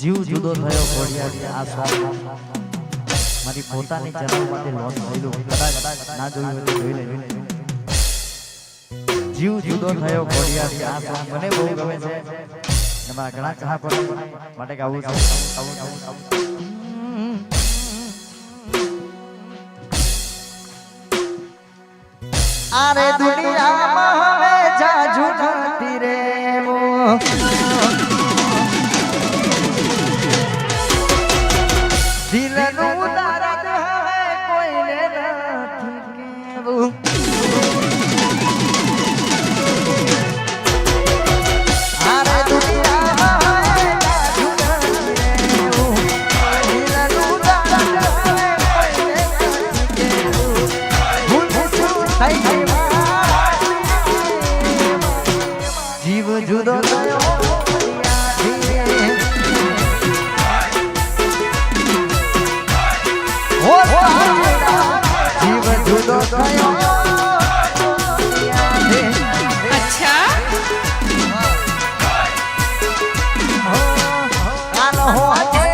જીવ જુદો થયો ઘોડિયાથી આ સોંગ મારી પોતાની ચેનલ માંથી લોન્ચ થયેલું, કદાચ ના જોયું હોય તો જોઈ લેજો. જીવ જુદો થયો ઘોડિયાથી આ સોંગ મને બહુ ગમે છે અને મારા ઘણા ચાહકો માટે ગાવું છે. આરે દુનિયામાં હવે જાજુ નથી રેવું, દિલનું દર્દ હવે કોઈને નથી કહેવું. આરે દુનિયામાં હવે જાજુ નથી રેવું, દિલનું દર્દ હવે કોઈને નથી કહેવું. ભૂલ છું થઈ ગઈ જીવ જુદો થયો જીવ જુદો થયો. અચ્છા કાનો હોજે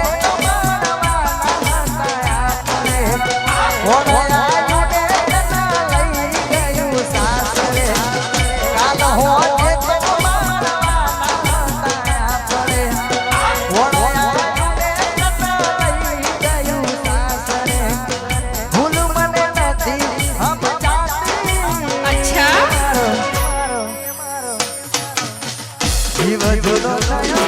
જીવ જુદો થયો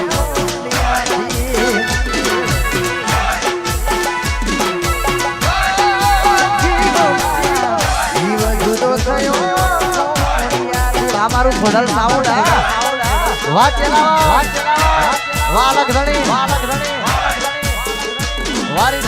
જીવ જુદો થયો. અમારું ખોડલ સાઉન્ડ વાહ ચલાવા વાહ લગધણી વારી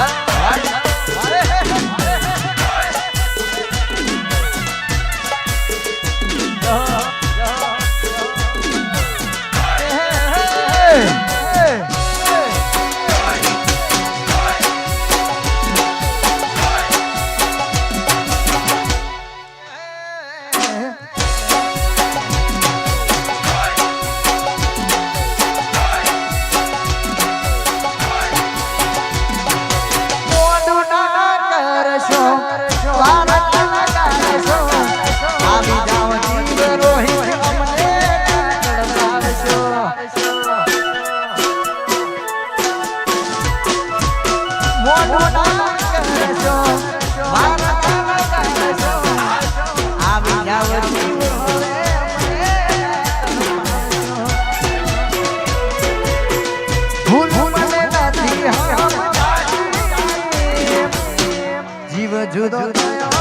જીવ જુદો થયો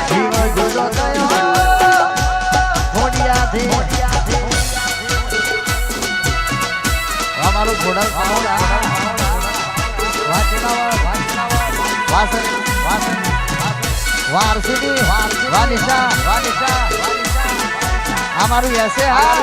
જીવ જુદો થયો ઘોડિયાથી. અમારું ઘોડલ વારસીની વાનિશા અમારું એસે હા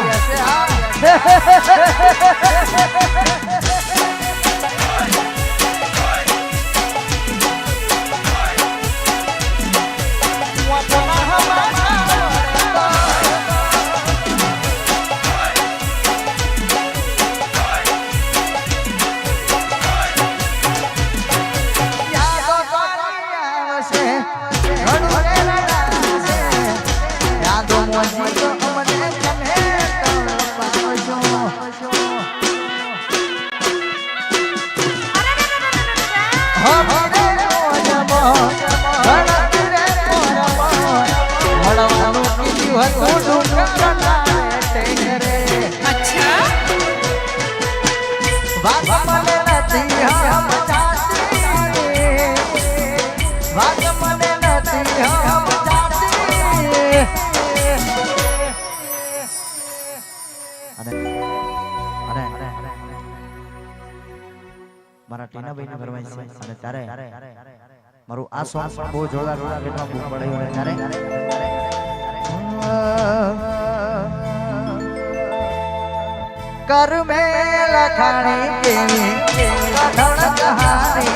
મારા ટીનાભાઈ ને ફરમાઈશ છે અને ત્યારે મારું આ સોંગ પણ બહુ જોરદાર માર્કેટમાં બૂમ પડ્યું અને ત્યારે कर में लखाणी केवी कथन कहानी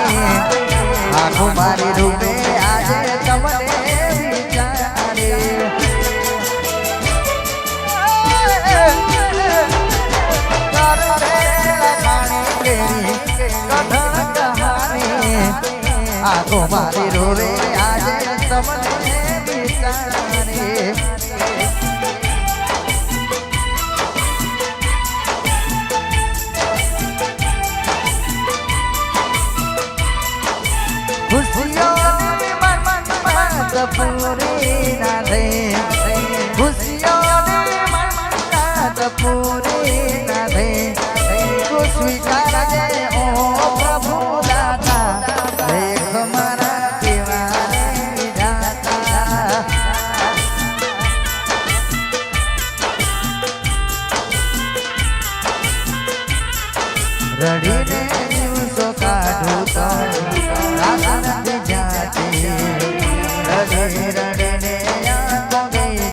आँखों मारी रूपे आज तमने विचारे આંખો મારી રોવે આજે તમને વિચારે ખુશીઓની મનમત પૂરી ના થઈ ખુશીઓની મનમત પૂરી ના થઈ તું સ્વીકારજે ઓ પ્રભુ દાતા લેખ મારા કેવાને વિધાતા રડીને